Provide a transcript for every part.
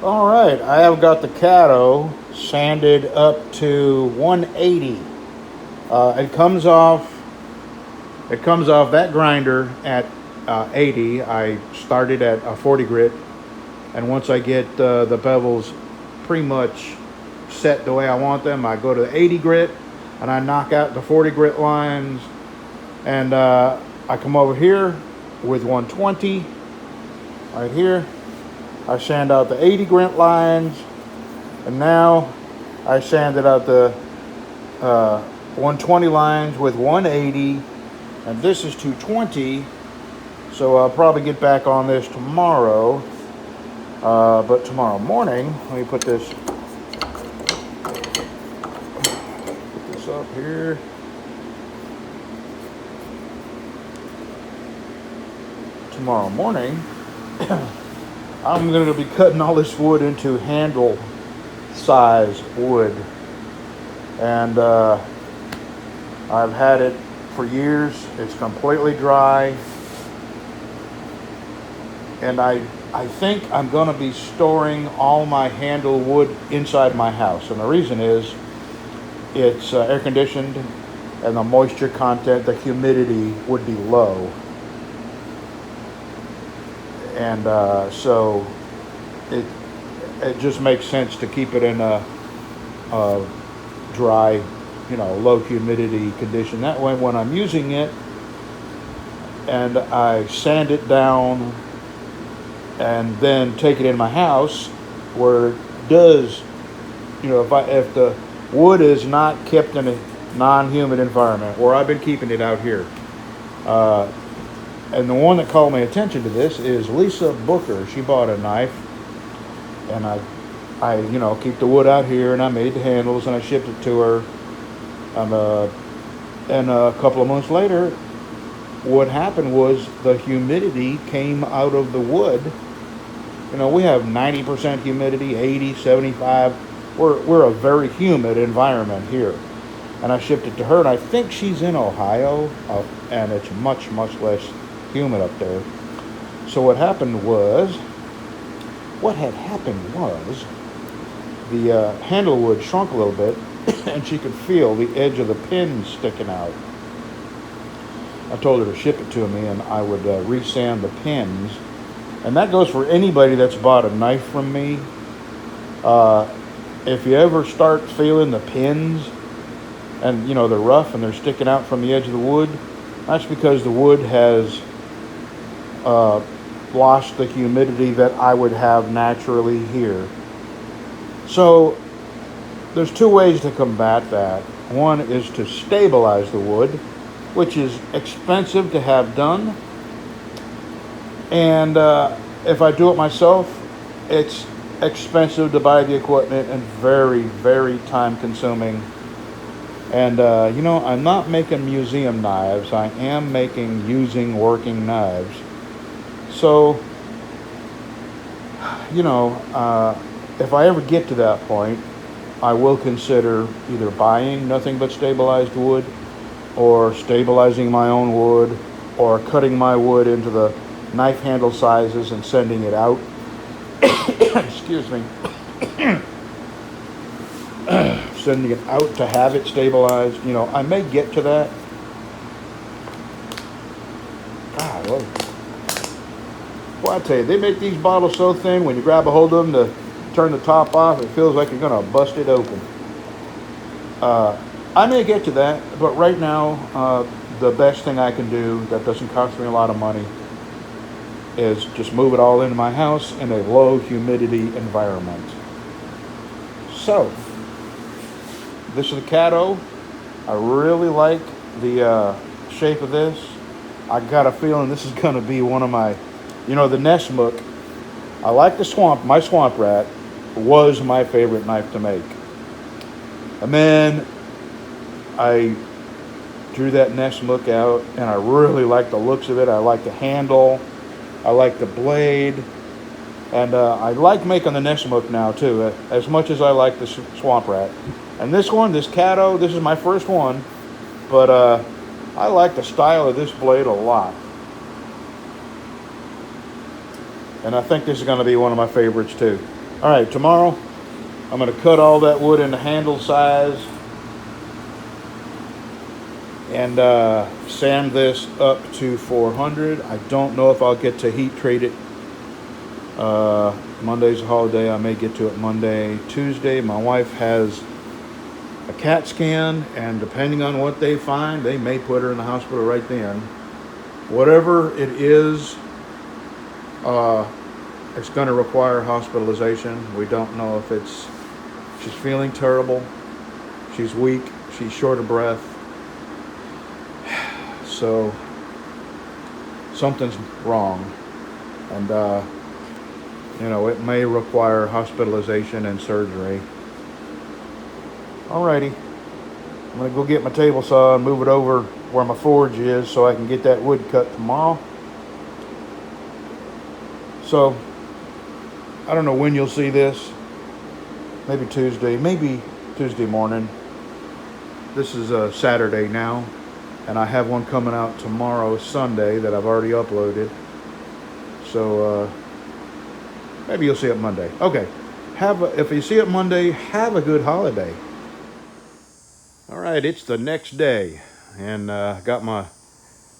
All right, I have got the Caddo sanded up to 180. It comes off. It comes off that grinder at 80. I started at a 40 grit, and once I get the bevels pretty much set the way I want them, I go to the 80 grit, and I knock out the 40 grit lines, and I come over here with 120 right here. I sand out the 80 grit lines, and now I sanded out the 120 lines with 180, and this is 220. So I'll probably get back on this tomorrow. But tomorrow morning, let me put this up here. Tomorrow morning, I'm going to be cutting all this wood into handle size wood, and I've had it for years. It's completely dry, and I think I'm going to be storing all my handle wood inside my house, and the reason is it's air conditioned, and the moisture content, the humidity would be low, and so it just makes sense to keep it in a dry, low humidity condition. That way, when I'm using it and I sand it down and then take it in my house, where it does, if the wood is not kept in a non-humid environment, where I've been keeping it out here. And the one that called my attention to this is Lisa Booker. She bought a knife, and I keep the wood out here, and I made the handles, and I shipped it to her. And a couple of months later, what happened was the humidity came out of the wood. We have 90% humidity, 80, 75. We're a very humid environment here. And I shipped it to her, and I think she's in Ohio, and it's much, much less humid up there. So what had happened was the handle wood shrunk a little bit, and she could feel the edge of the pins sticking out. I told her to ship it to me, and I would resand the pins. And that goes for anybody that's bought a knife from me. If you ever start feeling the pins, and they're rough and they're sticking out from the edge of the wood, that's because the wood has lost the humidity that I would have naturally here. So there's two ways to combat that. One is to stabilize the wood, which is expensive to have done. And if I do it myself, it's expensive to buy the equipment and very, very time consuming. And, I'm not making museum knives. I am making using working knives. So, if I ever get to that point, I will consider either buying nothing but stabilized wood, or stabilizing my own wood, or cutting my wood into the knife handle sizes and sending it out. Excuse me. Sending it out to have it stabilized. I may get to that. God, well, I tell you, they make these bottles so thin, when you grab a hold of them to turn the top off, it feels like you're going to bust it open. I may get to that, but right now, the best thing I can do that doesn't cost me a lot of money is just move it all into my house in a low humidity environment. So, this is the Caddo. I really like the shape of this. I got a feeling this is going to be one of my, the Nest Mook. I like my Swamp Rat was my favorite knife to make. And then I drew that Nest Mook out, and I really like the looks of it. I like the handle. I like the blade. And I like making the Nest Mook now, too, as much as I like the Swamp Rat. And this Caddo, this is my first one, but I like the style of this blade a lot. And I think this is going to be one of my favorites, too. All right, tomorrow I'm going to cut all that wood into handle size and sand this up to 400. I don't know if I'll get to heat treat it. Monday's a holiday. I may get to it Monday, Tuesday. My wife has a CAT scan, and depending on what they find, they may put her in the hospital right then. Whatever it is, it's going to require hospitalization. We don't know if she's feeling terrible, she's weak, she's short of breath. So something's wrong, and it may require hospitalization and surgery. Alrighty, I'm gonna go get my table saw and move it over where my forge is so I can get that wood cut tomorrow. So I don't know when you'll see this. Maybe Tuesday morning. This is a Saturday now, and I have one coming out tomorrow, Sunday, that I've already uploaded. So maybe you'll see it Monday. Okay, if you see it Monday, have a good holiday. All right, it's the next day, and got my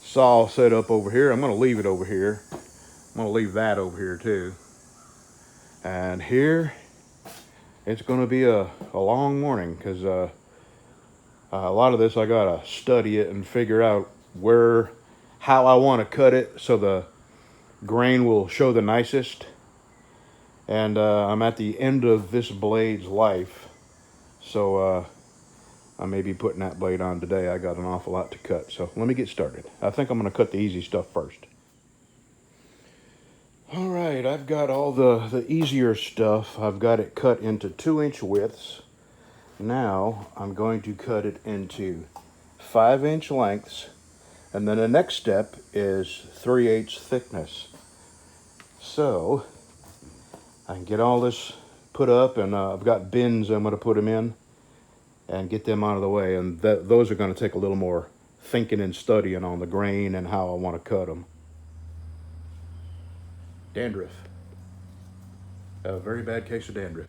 saw set up over here. I'm going to leave it over here. I'm going to leave that over here too. And here, it's going to be a long morning because a lot of this I got to study it and figure out how I want to cut it so the grain will show the nicest. And I'm at the end of this blade's life, so I may be putting that blade on today. I got an awful lot to cut, so let me get started. I think I'm going to cut the easy stuff first. All right, I've got all the easier stuff. I've got it cut into 2-inch widths. Now I'm going to cut it into 5-inch lengths, and then the next step is 3/8 thickness. So I can get all this put up, and I've got bins I'm going to put them in and get them out of the way, and those are going to take a little more thinking and studying on the grain and how I want to cut them. Dandruff. A very bad case of dandruff.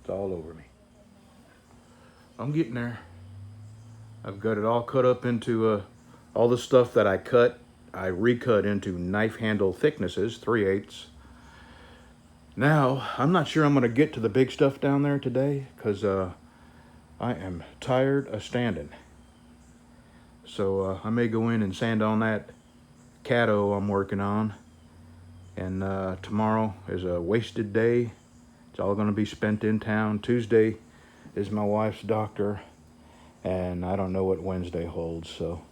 It's all over me. I'm getting there. I've got it all cut up into all the stuff that I cut. I recut into knife handle thicknesses, 3/8. Now, I'm not sure I'm going to get to the big stuff down there today because I am tired of standing. So I may go in and sand on that Caddo I'm working on. And tomorrow is a wasted day. It's all going to be spent in town. Tuesday is my wife's doctor, and I don't know what Wednesday holds, so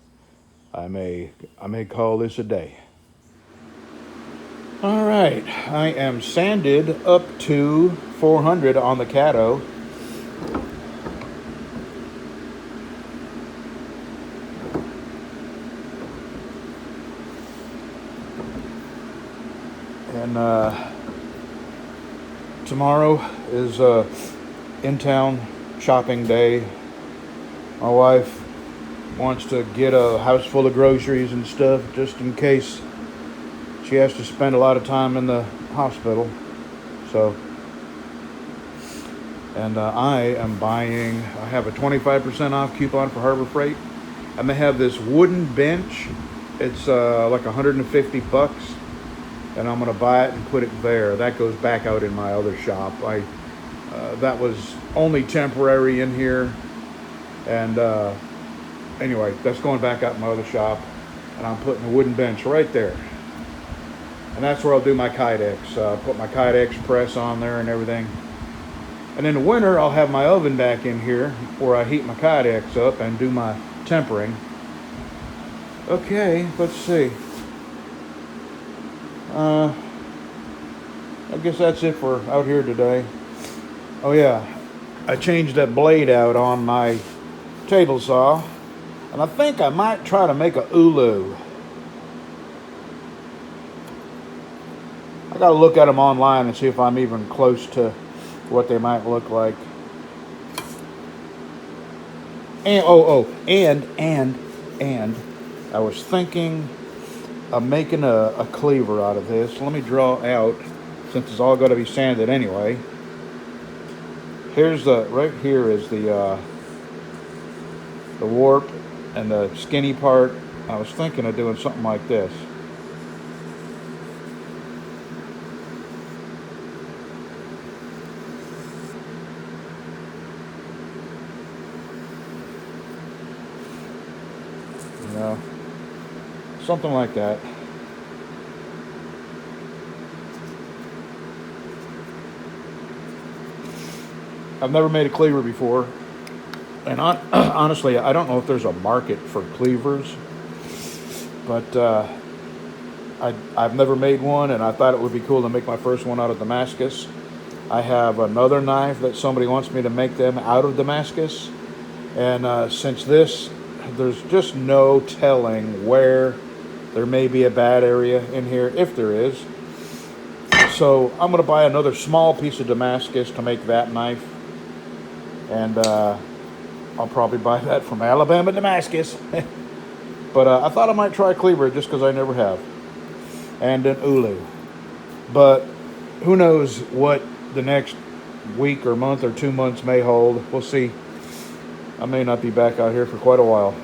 I may call this a day. All right, I am sanded up to 400 on the Caddo. And tomorrow is in-town shopping day. My wife wants to get a house full of groceries and stuff just in case she has to spend a lot of time in the hospital. So, and I have a 25% off coupon for Harbor Freight, and they have this wooden bench. It's like $150, and I'm gonna buy it and put it there. That goes back out in my other shop. That was only temporary in here, and anyway, that's going back out in my other shop, and I'm putting a wooden bench right there. And that's where I'll do my Kydex. Put my Kydex press on there and everything. And in the winter, I'll have my oven back in here where I heat my Kydex up and do my tempering. Okay, let's see. I guess that's it for out here today. Oh yeah, I changed that blade out on my table saw, and I think I might try to make a ulu. I gotta look at them online and see if I'm even close to what they might look like. And and I was thinking of making a cleaver out of this. Let me draw out since it's all got to be sanded anyway. Here's right here is the warp and the skinny part. I was thinking of doing something like this. You know, something like that. I've never made a cleaver before, and honestly, I don't know if there's a market for cleavers, but I've never made one, and I thought it would be cool to make my first one out of Damascus. I have another knife that somebody wants me to make them out of Damascus, and since there's just no telling where there may be a bad area in here, if there is. So I'm going to buy another small piece of Damascus to make that knife. And I'll probably buy that from Alabama, Damascus. But I thought I might try a cleaver just because I never have. And an ulu. But who knows what the next week or month or 2 months may hold. We'll see. I may not be back out here for quite a while.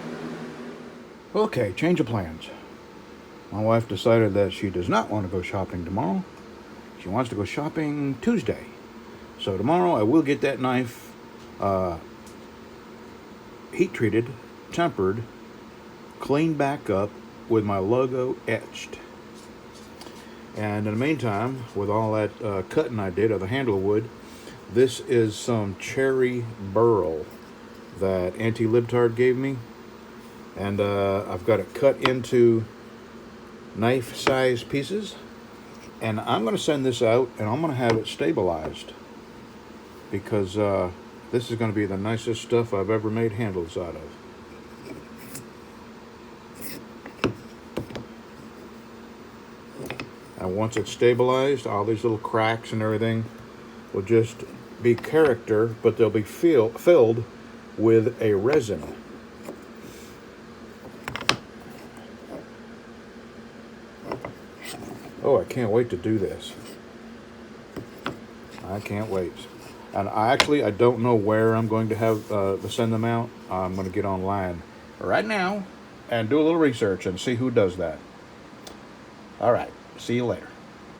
Okay, change of plans. My wife decided that she does not want to go shopping tomorrow. She wants to go shopping Tuesday. So tomorrow I will get that knife heat treated, tempered, cleaned back up with my logo etched. And in the meantime, with all that cutting I did of the handle wood, this is some cherry burl that Auntie Libtard gave me. And I've got it cut into knife-size pieces. And I'm going to send this out, and I'm going to have it stabilized. Because this is going to be the nicest stuff I've ever made handles out of. And once it's stabilized, all these little cracks and everything will just be character, but they'll be filled with a resin. Oh, I can't wait to do this. I can't wait. And I don't know where I'm going to have to send them out. I'm going to get online right now and do a little research and see who does that. All right. See you later.